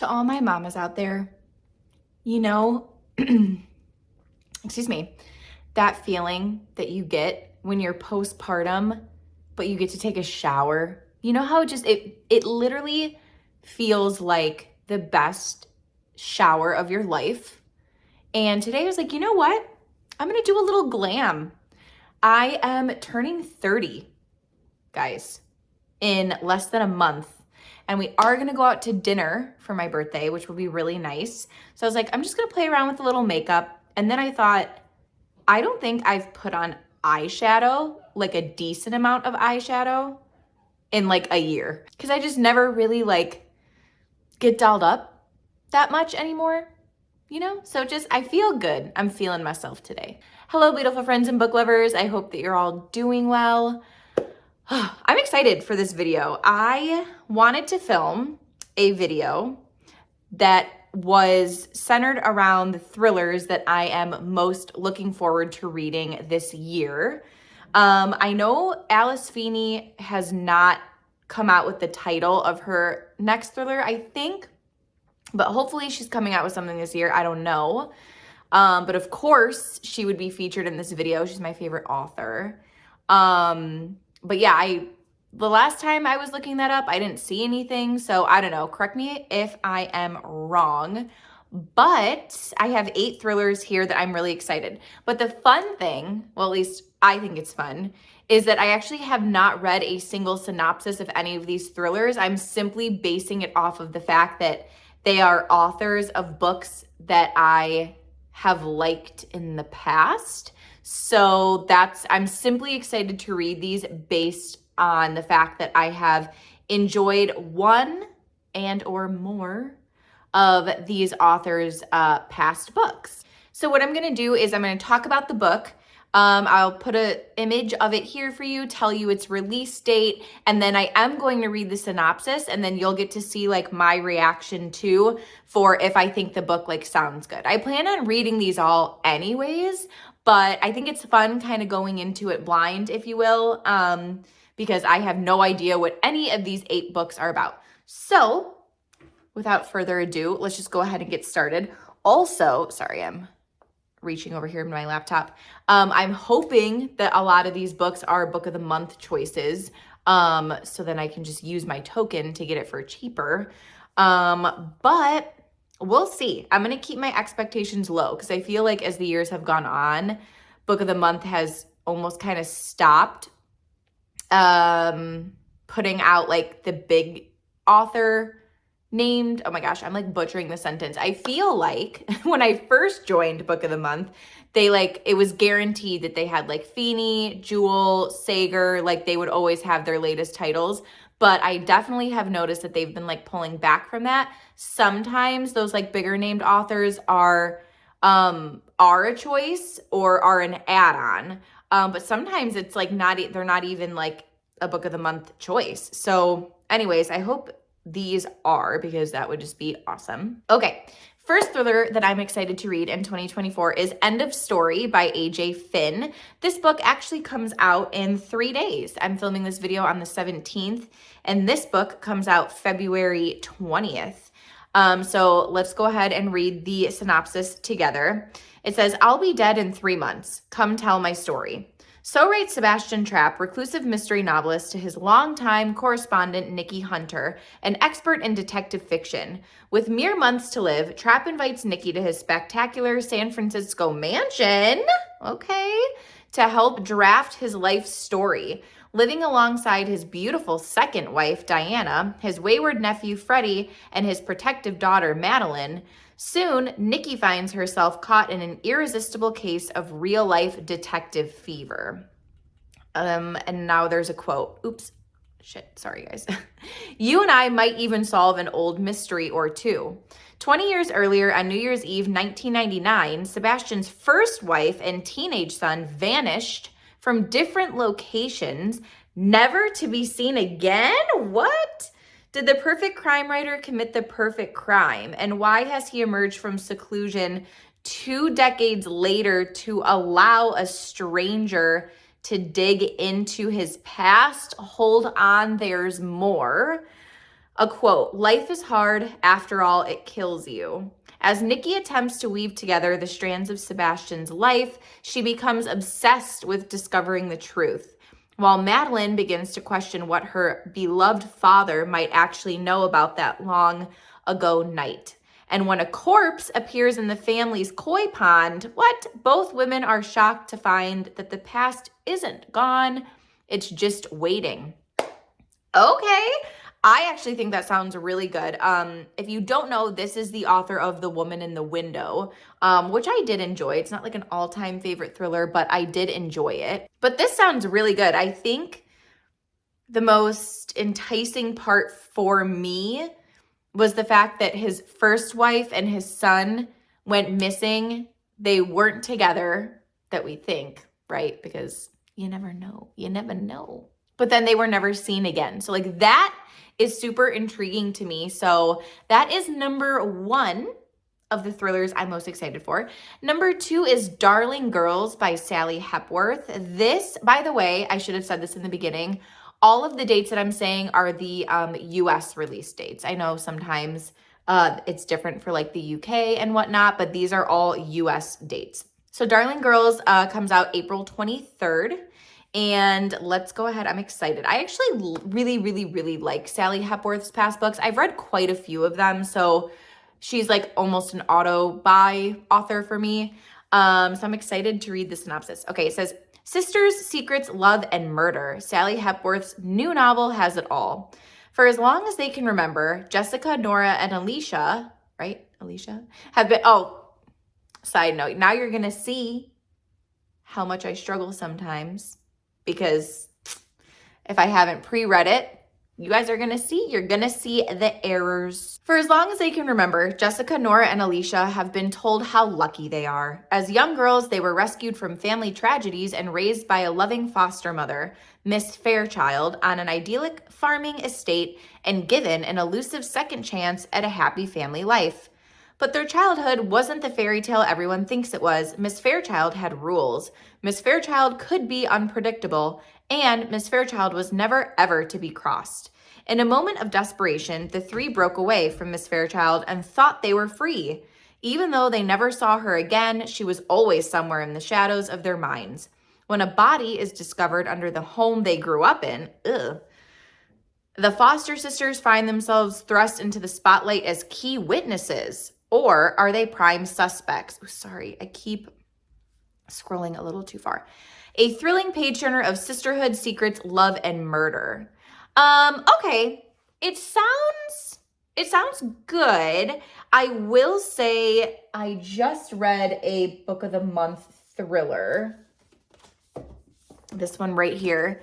To all my mamas out there, you know, excuse me, that feeling that you get when you're postpartum, but you get to take a shower. You know how it literally feels like the best shower of your life. And today I was like, you know what? I'm going to do a little glam. I am turning 30, guys, in less than a month. And we are gonna go out to dinner for my birthday, which will be really nice. So I was like, I'm just gonna play around with a little makeup. And then I thought, I don't think I've put on eyeshadow, like a decent amount of eyeshadow in like a year. Cause I just never really like get dolled up that much anymore, you know? So just, I feel good. I'm feeling myself today. Hello, beautiful friends and book lovers. I hope that you're all doing well. I'm excited for this video. I wanted to film a video that was centered around the thrillers that I am most looking forward to reading this year. I know Alice Feeney has not come out with the title of her next thriller, I think, but hopefully she's coming out with something this year. I don't know. But of course she would be featured in this video. She's my favorite author. But yeah, the last time I was looking that up, I didn't see anything. So I don't know, correct me if I am wrong, but I have 8 thrillers here that I'm really excited. But the fun thing, well, at least I think it's fun, is that I actually have not read a single synopsis of any of these thrillers. I'm simply basing it off of the fact that they are authors of books that I have liked in the past. So I'm simply excited to read these based on the fact that I have enjoyed one and or more of these authors' past books. So what I'm gonna do is I'm gonna talk about the book. I'll put an image of it here for you, tell you its release date, and then I am going to read the synopsis, and then you'll get to see like my reaction too for if I think the book like sounds good. I plan on reading these all anyways, but I think it's fun kind of going into it blind, if you will, because I have no idea what any of these 8 books are about. So without further ado, let's just go ahead and get started. Also, sorry, I'm reaching over here in my laptop. I'm hoping that a lot of these books are book of the month choices. So then I can just use my token to get it for cheaper. But we'll see. I'm going to keep my expectations low because I feel like as the years have gone on, book of the month has almost kind of stopped putting out like the big author named, oh my gosh, I'm like butchering the sentence. I feel like when I first joined book of the month, it was guaranteed that they had like Feeney, Jewel, Sager, like they would always have their latest titles. But I definitely have noticed that they've been like pulling back from that. Sometimes those like bigger named authors are a choice or are an add-on. But sometimes it's like they're not even like a book of the month choice. So anyways, I hope these are, because that would just be awesome. Okay, first thriller that I'm excited to read in 2024 is End of Story by AJ Finn. This book actually comes out in 3 days. I'm filming this video on the 17th, and this book comes out February 20th. So let's go ahead and read the synopsis together. It says, "I'll be dead in 3 months. Come tell my story." So writes Sebastian Trapp, reclusive mystery novelist, to his longtime correspondent Nikki Hunter, an expert in detective fiction. With mere months to live, Trapp invites Nikki to his spectacular San Francisco mansion, to help draft his life story. Living alongside his beautiful second wife, Diana, his wayward nephew, Freddie, and his protective daughter, Madeline, soon, Nikki finds herself caught in an irresistible case of real-life detective fever. And now there's a quote. Oops. Shit. Sorry, guys. "You and I might even solve an old mystery or two." 20 years earlier, on New Year's Eve, 1999, Sebastian's first wife and teenage son vanished from different locations, never to be seen again? What? Did the perfect crime writer commit the perfect crime? And why has he emerged from seclusion 2 decades later to allow a stranger to dig into his past? Hold on, there's more. A quote, "Life is hard. After all, it kills you." As Nikki attempts to weave together the strands of Sebastian's life, she becomes obsessed with discovering the truth, while Madeline begins to question what her beloved father might actually know about that long ago night. And when a corpse appears in the family's koi pond, both women are shocked to find that the past isn't gone, it's just waiting. Okay. I actually think that sounds really good. If you don't know, this is the author of The Woman in the Window, which I did enjoy. It's not like an all-time favorite thriller, but I did enjoy it. But this sounds really good. I think the most enticing part for me was the fact that his first wife and his son went missing. They weren't together, that we think, right? Because you never know. You never know. But then they were never seen again. So like that is super intriguing to me. So that is number 1 of the thrillers I'm most excited for. Number 2 is Darling Girls by Sally Hepworth. This, by the way, I should have said this in the beginning. All of the dates that I'm saying are the US release dates. I know sometimes it's different for like the UK and whatnot, but these are all US dates. So Darling Girls comes out April 23rd. And let's go ahead. I'm excited. I actually really, really, really like Sally Hepworth's past books. I've read quite a few of them. So she's like almost an auto-buy author for me. So I'm excited to read the synopsis. Okay, it says, Sisters, Secrets, Love, and Murder. Sally Hepworth's new novel has it all. For as long as they can remember, Jessica, Nora, and Alicia, right? Alicia, have been, side note, now you're going to see how much I struggle sometimes. Because if I haven't pre-read it, you're going to see the errors. For as long as they can remember, Jessica, Nora, and Alicia have been told how lucky they are. As young girls, they were rescued from family tragedies and raised by a loving foster mother, Miss Fairchild, on an idyllic farming estate and given an elusive second chance at a happy family life. But their childhood wasn't the fairy tale everyone thinks it was. Miss Fairchild had rules. Miss Fairchild could be unpredictable, and Miss Fairchild was never, ever to be crossed. In a moment of desperation, the three broke away from Miss Fairchild and thought they were free. Even though they never saw her again, she was always somewhere in the shadows of their minds. When a body is discovered under the home they grew up in, the foster sisters find themselves thrust into the spotlight as key witnesses. Or are they prime suspects? Oh, sorry, I keep scrolling a little too far. A thrilling page turner of sisterhood, secrets, love, and murder. Okay, it sounds good. I will say I just read a book of the month thriller. This one right here.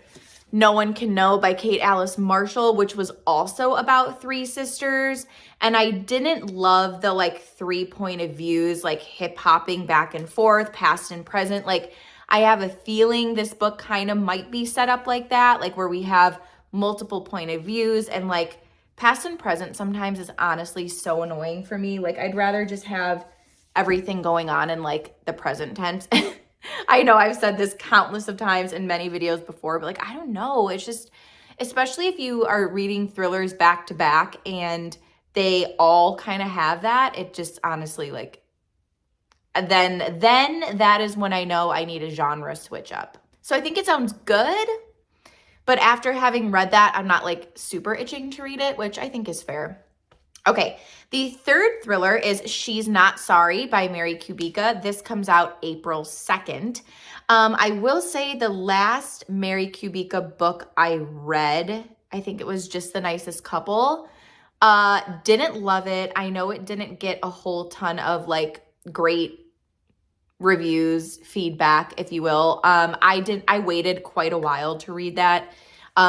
No One Can Know by Kate Alice Marshall, which was also about 3 sisters. And I didn't love the like 3 point of views, like hip hopping back and forth, past and present. Like I have a feeling this book kind of might be set up like that, like where we have multiple point of views, and like past and present sometimes is honestly so annoying for me. Like I'd rather just have everything going on in like the present tense. I know I've said this countless of times in many videos before, but like, I don't know. It's just, especially if you are reading thrillers back to back and they all kind of have that, it just honestly like, then that is when I know I need a genre switch up. So I think it sounds good, but after having read that, I'm not like super itching to read it, which I think is fair. Okay, the third thriller is She's Not Sorry by Mary Kubica. This comes out April 2nd. I will say the last Mary Kubica book I read, I think it was Just the Nicest Couple. Didn't love it. I know it didn't get a whole ton of great reviews, feedback, if you will. I waited quite a while to read that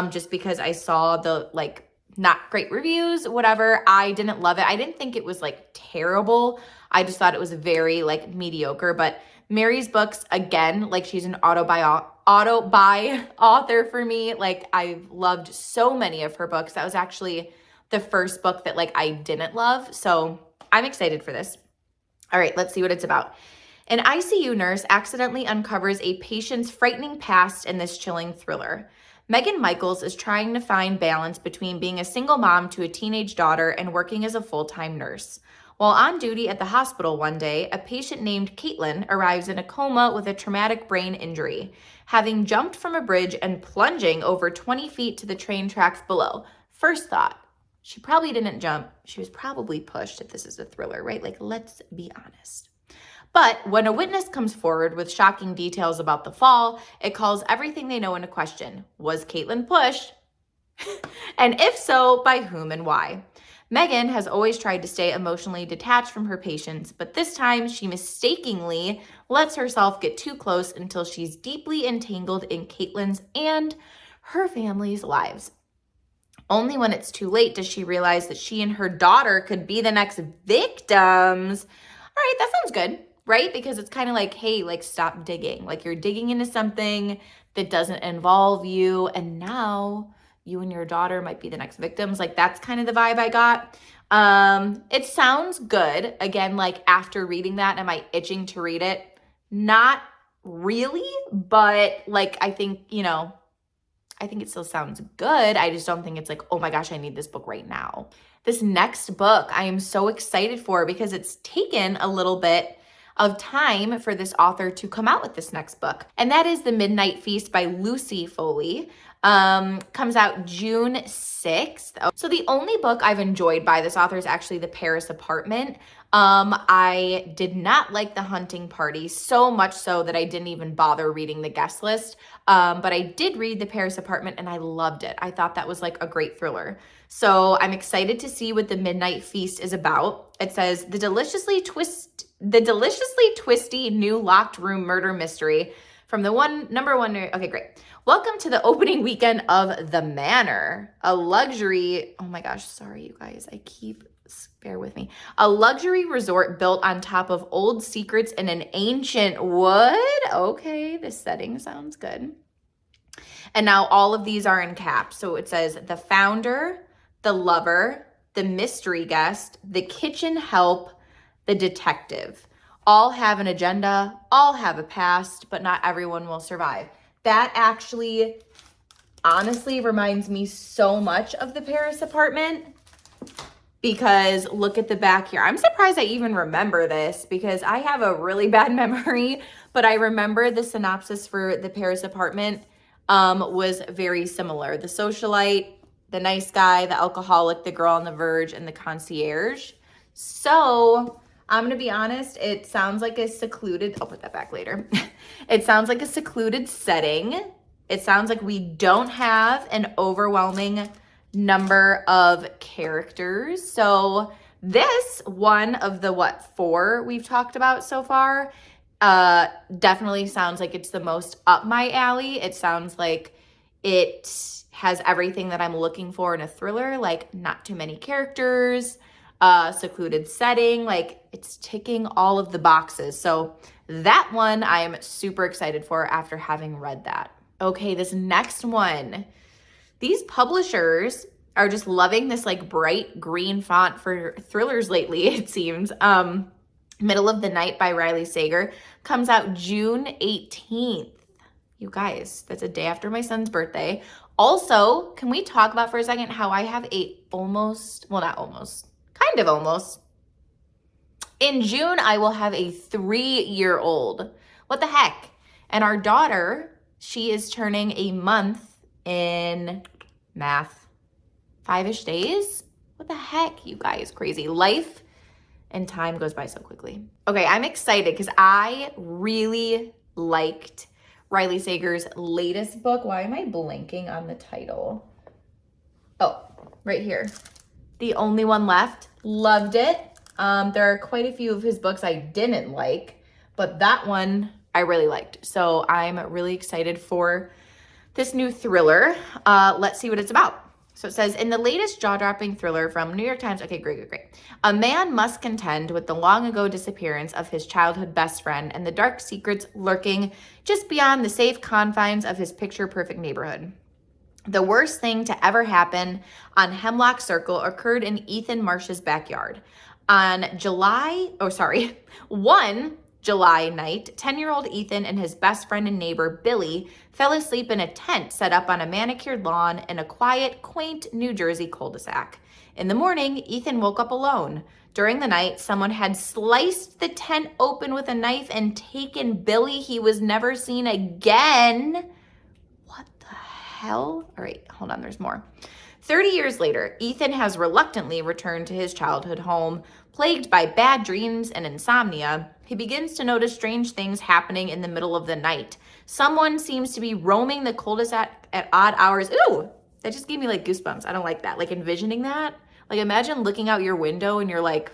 just because I saw the not great reviews, whatever. I didn't love it. I didn't think it was terrible. I just thought it was very mediocre. But Mary's books, again, she's an auto-buy author for me. I've loved so many of her books. That was actually the first book that I didn't love. So I'm excited for this. All right, let's see what it's about. An ICU nurse accidentally uncovers a patient's frightening past in this chilling thriller. Megan Michaels is trying to find balance between being a single mom to a teenage daughter and working as a full-time nurse. While on duty at the hospital one day, a patient named Caitlin arrives in a coma with a traumatic brain injury, having jumped from a bridge and plunging over 20 feet to the train tracks below. First thought, she probably didn't jump. She was probably pushed if this is a thriller, right? Like, let's be honest. But when a witness comes forward with shocking details about the fall, it calls everything they know into question. Was Caitlin pushed? And if so, by whom and why? Megan has always tried to stay emotionally detached from her patients, but this time she mistakenly lets herself get too close until she's deeply entangled in Caitlin's and her family's lives. Only when it's too late does she realize that she and her daughter could be the next victims. All right, that sounds good, right? Because it's kind of like, hey, like, stop digging. Like, you're digging into something that doesn't involve you, and now you and your daughter might be the next victims. Like, that's kind of the vibe I got. It sounds good. Again, like, after reading that, am I itching to read it? Not really, but like, I think it still sounds good. I just don't think it's like, oh my gosh, I need this book right now. This next book I am so excited for because it's taken a little bit of time for this author to come out with this next book. And that is The Midnight Feast by Lucy Foley. Comes out June 6th. So the only book I've enjoyed by this author is actually The Paris Apartment. I did not like The Hunting Party, so much so that I didn't even bother reading the guest list. But I did read The Paris Apartment and I loved it. I thought that was like a great thriller. So I'm excited to see what The Midnight Feast is about. It says, the deliciously twisty new locked room murder mystery from the number one. Okay, great. Welcome to the opening weekend of The Manor, a luxury. Oh my gosh, sorry, you guys. Bear with me. A luxury resort built on top of old secrets in an ancient wood. Okay, this setting sounds good. And now all of these are in caps. So it says the founder, the lover, the mystery guest, the kitchen help, the detective. All have an agenda, all have a past, but not everyone will survive. That actually honestly reminds me so much of The Paris Apartment, because look at the back here. I'm surprised I even remember this because I have a really bad memory, but I remember the synopsis for The Paris Apartment was very similar. The socialite, the nice guy, the alcoholic, the girl on the verge, and the concierge. So I'm going to be honest, it sounds like a secluded, I'll put that back later. It sounds like a secluded setting. It sounds like we don't have an overwhelming number of characters. So this one of the, 4 we've talked about so far, definitely sounds like it's the most up my alley. It sounds like it has everything that I'm looking for in a thriller, like not too many characters, secluded setting, like it's ticking all of the boxes. So that one I am super excited for after having read that. Okay, this next one. These publishers are just loving this like bright green font for thrillers lately, it seems. Middle of the Night by Riley Sager comes out June 18th. You guys, that's a day after my son's birthday. Also, can we talk about for a second how I have in June, I will have a 3-year-old. What the heck? And our daughter, she is turning a month in math, 5-ish days. What the heck, you guys? Crazy. Life and time goes by so quickly. Okay, I'm excited because I really liked Riley Sager's latest book. Why am I blanking on the title? Oh, right here. The Only One Left. Loved it. There are quite a few of his books I didn't like, but that one I really liked. So I'm really excited for this new thriller. Let's see what it's about. So it says, in the latest jaw-dropping thriller from New York Times, okay, great. A man must contend with the long ago disappearance of his childhood best friend and the dark secrets lurking just beyond the safe confines of his picture-perfect neighborhood. The worst thing to ever happen on Hemlock Circle occurred in Ethan Marsh's backyard. On 1 July night, 10-year-old Ethan and his best friend and neighbor, Billy, fell asleep in a tent set up on a manicured lawn in a quiet, quaint New Jersey cul-de-sac. In the morning, Ethan woke up alone. During the night, someone had sliced the tent open with a knife and taken Billy. He was never seen again. What the hell? All right, hold on, there's more. 30 years later, Ethan has reluctantly returned to his childhood home. Plagued by bad dreams and insomnia, he begins to notice strange things happening in the middle of the night. Someone seems to be roaming the cul-de-sac at odd hours. Ooh, that just gave me like goosebumps. I don't like that. Like envisioning that. Like imagine looking out your window and you're like,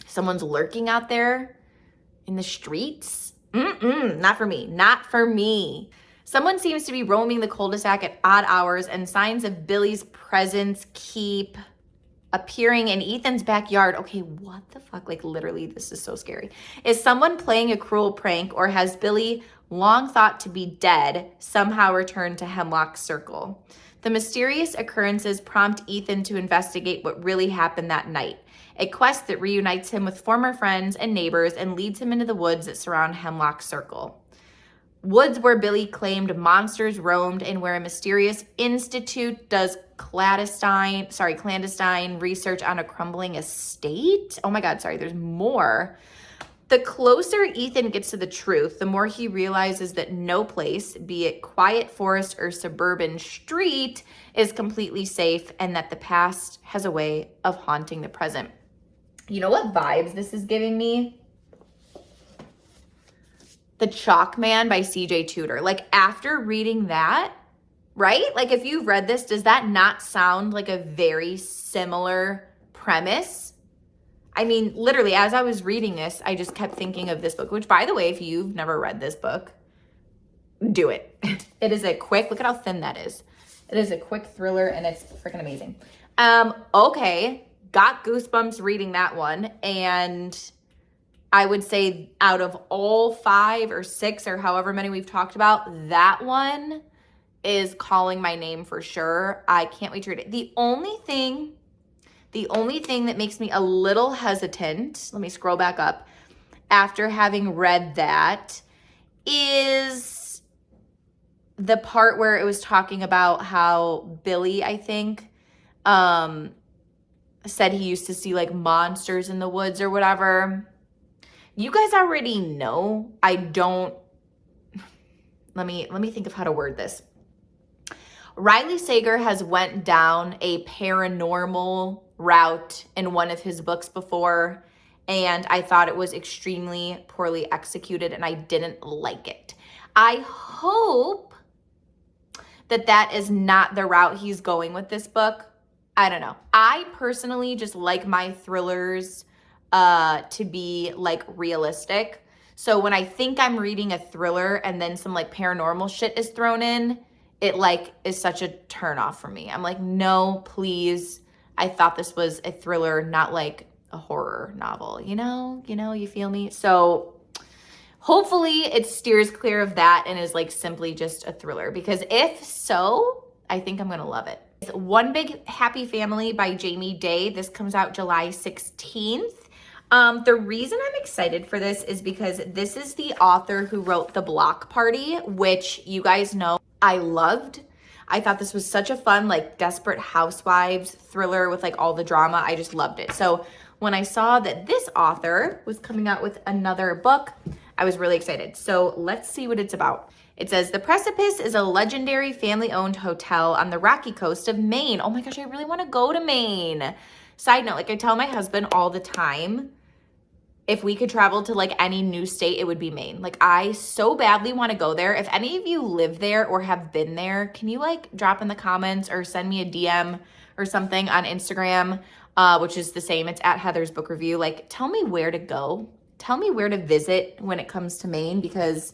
someone's lurking out there in the streets. Not for me. Not for me. Someone seems to be roaming the cul-de-sac at odd hours, and signs of Billy's presence keep appearing in Ethan's backyard. Okay, what the fuck? Like literally, this is so scary. Is someone playing a cruel prank, or has Billy, long thought to be dead, somehow returned to Hemlock Circle? The mysterious occurrences prompt Ethan to investigate what really happened that night. A quest that reunites him with former friends and neighbors and leads him into the woods that surround Hemlock Circle. Woods where Billy claimed monsters roamed and where a mysterious institute does clandestine research on a crumbling estate. Oh my God, sorry, there's more. The closer Ethan gets to the truth, the more he realizes that no place, be it quiet forest or suburban street, is completely safe, and that the past has a way of haunting the present. You know what vibes this is giving me? The Chalk Man by CJ Tudor. Like after reading that, right? Like if you've read this, does that not sound like a very similar premise? I mean, literally, as I was reading this, I just kept thinking of this book, which by the way, if you've never read this book, do it. It is a quick, look at how thin that is. It is a quick thriller and it's freaking amazing. Okay, got goosebumps reading that one. And I would say out of all 5 or 6 or however many we've talked about, that one is calling my name for sure. I can't wait to read it. The only thing that makes me a little hesitant, let me scroll back up, after having read that, is the part where it was talking about how Billy, I think, said he used to see like monsters in the woods or whatever. You guys already know let me think of how to word this. Riley Sager has went down a paranormal route in one of his books before, and I thought it was extremely poorly executed and I didn't like it. I hope that is not the route he's going with this book. I don't know. I personally just like my thrillers to be like realistic. So when I think I'm reading a thriller and then some like paranormal shit is thrown in, it like is such a turn off for me. I'm like, no, please. I thought this was a thriller, not like a horror novel, you feel me? So hopefully it steers clear of that and is like simply just a thriller, because if so, I think I'm gonna love it. One Big Happy Family by Jamie Day. This comes out July 16th. The reason I'm excited for this is because this is the author who wrote The Block Party, which you guys know I loved. I thought this was such a fun, like Desperate Housewives thriller with like all the drama. I just loved it. So when I saw that this author was coming out with another book, I was really excited. So let's see what it's about. It says, The Precipice is a legendary family-owned hotel on the rocky coast of Maine. Oh my gosh, I really want to go to Maine. Side note, like I tell my husband all the time, if we could travel to like any new state, it would be Maine. Like I so badly want to go there. If any of you live there or have been there, can you like drop in the comments or send me a DM or something on Instagram, which is the same. It's at Heather's Book Review. Like tell me where to go. Tell me where to visit when it comes to Maine, because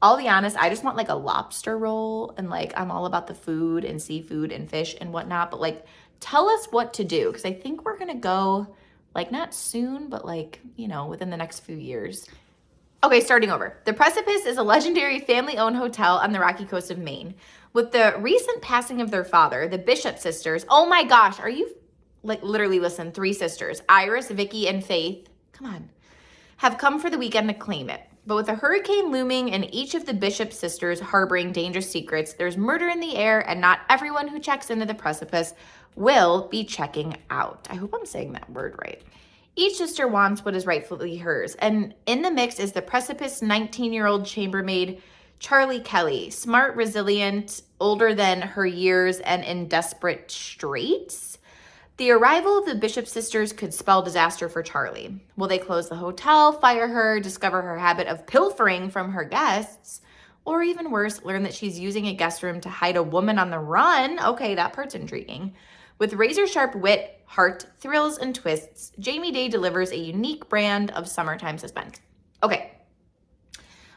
I'll be honest, I just want like a lobster roll, and like I'm all about the food and seafood and fish and whatnot. But like tell us what to do, because I think we're going to go like not soon, but like, within the next few years. Okay, starting over. The Precipice is a legendary family-owned hotel on the rocky coast of Maine. With the recent passing of their father, the Bishop sisters, oh my gosh, are you, like literally listen, 3 sisters, Iris, Vicky, and Faith, come on, have come for the weekend to claim it. But with a hurricane looming and each of the Bishop sisters harboring dangerous secrets, there's murder in the air, and not everyone who checks into the precipice will be checking out. I hope I'm saying that word right. Each sister wants what is rightfully hers, and in the mix is the precipice 19-year-old chambermaid Charlie Kelly, smart, resilient, older than her years, and in desperate straits. The arrival of the Bishop sisters could spell disaster for Charlie. Will they close the hotel, fire her, discover her habit of pilfering from her guests, or even worse, learn that she's using a guest room to hide a woman on the run? Okay, that part's intriguing. With razor-sharp wit, heart, thrills, and twists, Jamie Day delivers a unique brand of summertime suspense. Okay,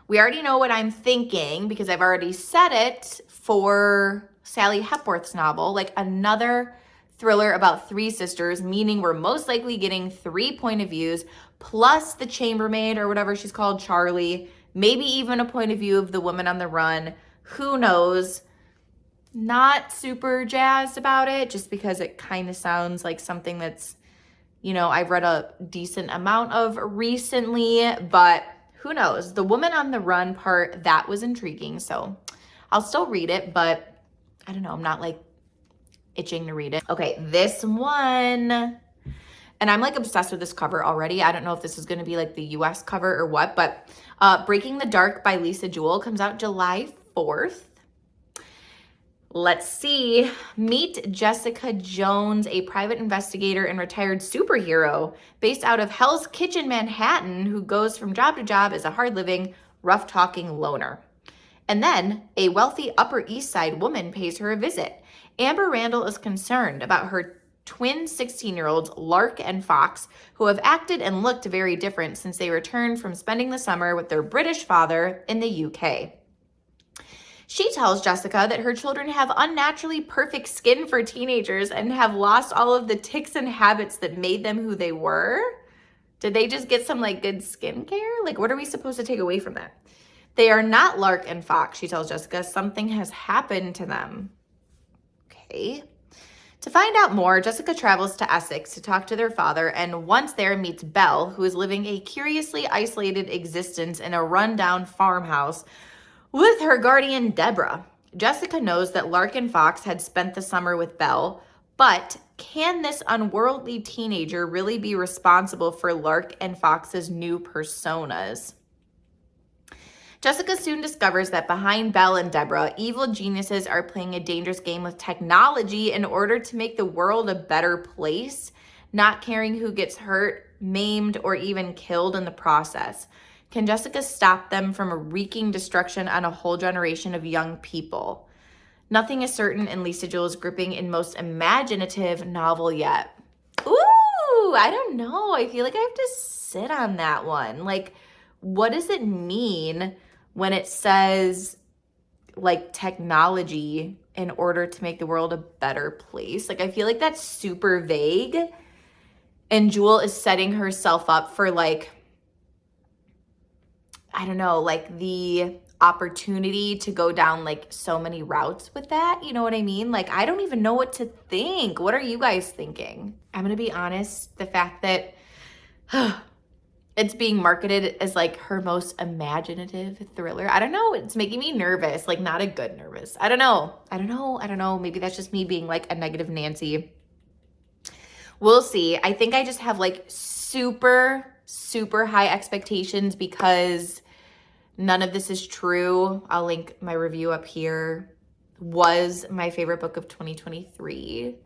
we already know what I'm thinking because I've already said it for Sally Hepworth's novel, like another thriller about three sisters, meaning we're most likely getting 3 point of views, plus the chambermaid or whatever she's called, Charlie, maybe even a point of view of the woman on the run. Who knows? Not super jazzed about it, just because it kind of sounds like something that's, I've read a decent amount of recently, but who knows? The woman on the run part, that was intriguing, so I'll still read it, but I don't know, I'm not like itching to read it. Okay, this one, and I'm like obsessed with this cover already. I don't know if this is going to be like the US cover or what, but Breaking the Dark by Lisa Jewell comes out July 4th. Let's see. Meet Jessica Jones, a private investigator and retired superhero based out of Hell's Kitchen, Manhattan, who goes from job to job as a hard-living, rough-talking loner. And then a wealthy Upper East Side woman pays her a visit. Amber Randall is concerned about her twin 16-year-olds, Lark and Fox, who have acted and looked very different since they returned from spending the summer with their British father in the UK. She tells Jessica that her children have unnaturally perfect skin for teenagers and have lost all of the tics and habits that made them who they were. Did they just get some like good skincare? Like, what are we supposed to take away from that? They are not Lark and Fox, she tells Jessica. Something has happened to them. Okay. To find out more, Jessica travels to Essex to talk to their father, and once there meets Belle, who is living a curiously isolated existence in a rundown farmhouse with her guardian, Deborah. Jessica knows that Lark and Fox had spent the summer with Belle, but can this unworldly teenager really be responsible for Lark and Fox's new personas? Jessica soon discovers that behind Belle and Deborah, evil geniuses are playing a dangerous game with technology in order to make the world a better place, not caring who gets hurt, maimed, or even killed in the process. Can Jessica stop them from wreaking destruction on a whole generation of young people? Nothing is certain in Lisa Jewell's gripping and most imaginative novel yet. Ooh, I don't know. I feel like I have to sit on that one. Like, what does it mean when it says like technology in order to make the world a better place? Like, I feel like that's super vague. And Jewell is setting herself up for like, I don't know, like the opportunity to go down like so many routes with that. You know what I mean? Like, I don't even know what to think. What are you guys thinking? I'm going to be honest. The fact that it's being marketed as like her most imaginative thriller, I don't know. It's making me nervous, like not a good nervous. I don't know. Maybe that's just me being like a negative Nancy. We'll see. I think I just have like super high expectations because none of this is true. I'll link my review up here. Was my favorite book of 2023.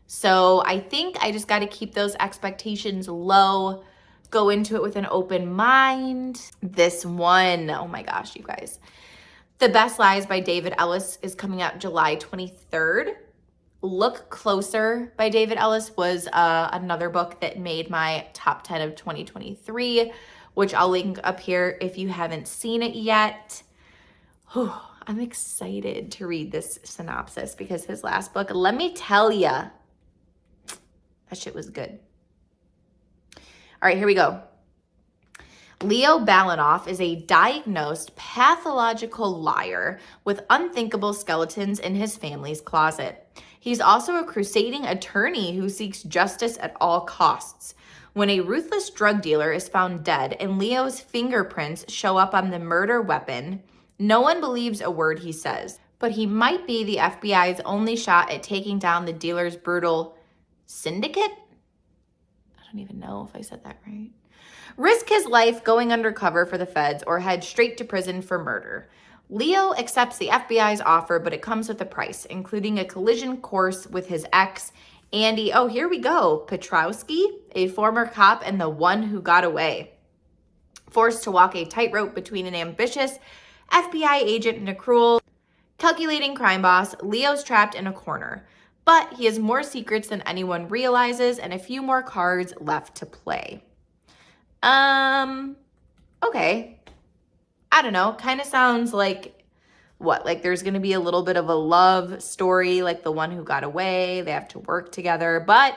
So I think I just got to keep those expectations low, go into it with an open mind. This one, oh my gosh, you guys. The Best Lies by David Ellis is coming out July 23rd. Look Closer by David Ellis was another book that made my top 10 of 2023, which I'll link up here if you haven't seen it yet. Whew, I'm excited to read this synopsis because his last book, let me tell ya, that shit was good. All right, here we go. Leo Balanoff is a diagnosed pathological liar with unthinkable skeletons in his family's closet. He's also a crusading attorney who seeks justice at all costs. When a ruthless drug dealer is found dead and Leo's fingerprints show up on the murder weapon, no one believes a word he says, but he might be the FBI's only shot at taking down the dealer's brutal syndicate? I don't even know if I said that right. Risk his life going undercover for the feds or head straight to prison for murder. Leo accepts the FBI's offer, but it comes with a price, including a collision course with his ex, Andy, oh, here we go, Petrowski, a former cop and the one who got away. Forced to walk a tightrope between an ambitious FBI agent and a cruel, calculating crime boss, Leo's trapped in a corner. But he has more secrets than anyone realizes and a few more cards left to play. Okay. I don't know. Kind of sounds like what? Like there's going to be a little bit of a love story, like the one who got away. They have to work together. But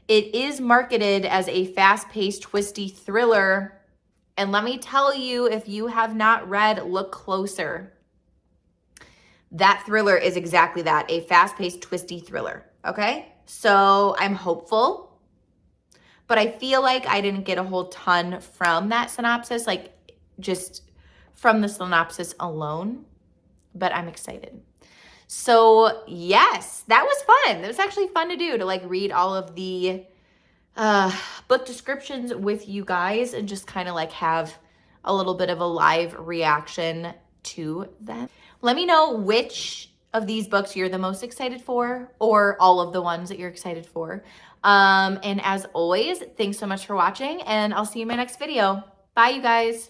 it is marketed as a fast-paced, twisty thriller. And let me tell you, if you have not read, look closer. That thriller is exactly that, a fast-paced, twisty thriller. Okay? So I'm hopeful. But I feel like I didn't get a whole ton from that synopsis, like just from the synopsis alone, but I'm excited. So yes, that was fun. It was actually fun to do, to like read all of the book descriptions with you guys and just kind of like have a little bit of a live reaction to them. Let me know which of these books you're the most excited for, or all of the ones that you're excited for. And as always, thanks so much for watching, and I'll see you in my next video. Bye, you guys.